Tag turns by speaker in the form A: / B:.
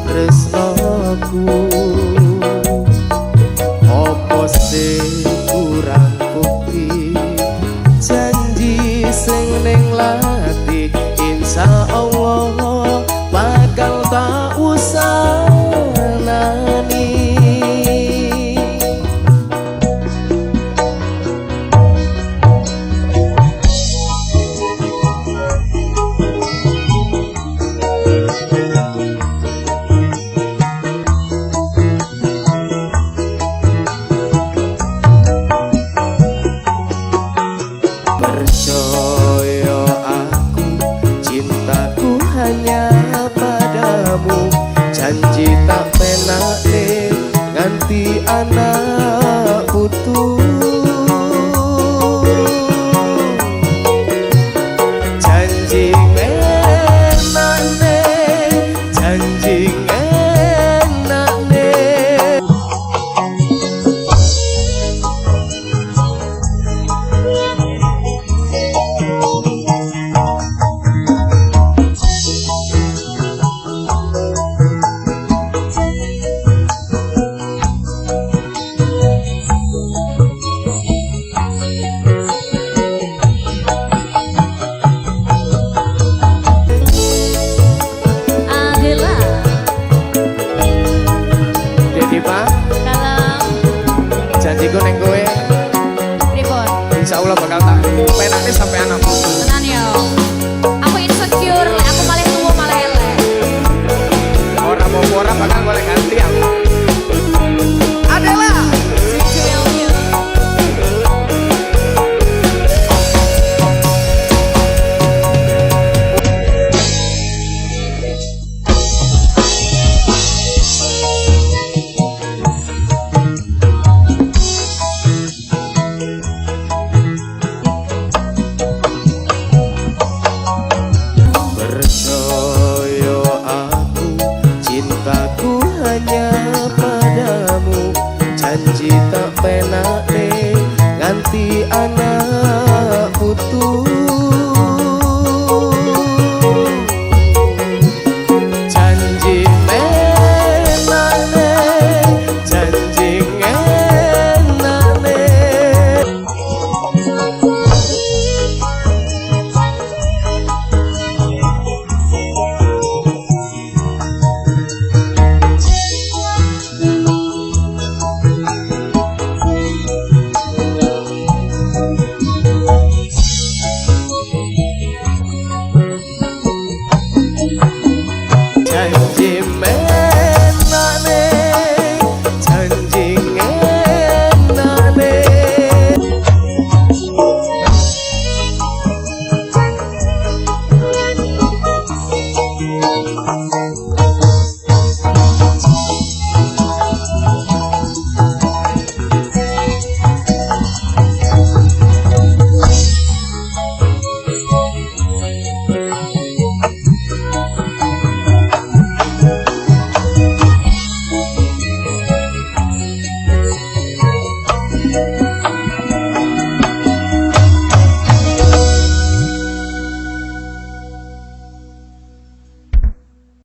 A: tresnoku. Opo sing kurang bukti janji sing ning lati, insya Allah bakal tak usanani. Percaya aku, cintaku hanya padamu, janji tak penak nih nganti anak putu. Janji enak nih, janji enak nih. Janjiku neng kowe
B: Pripun?
A: insya Allah bakal tak penaknya sampai anak putu.
B: Tenan yo. Aku insecure, aku malah tua malah elek.
A: Orang mau bakal boleh ganti aku.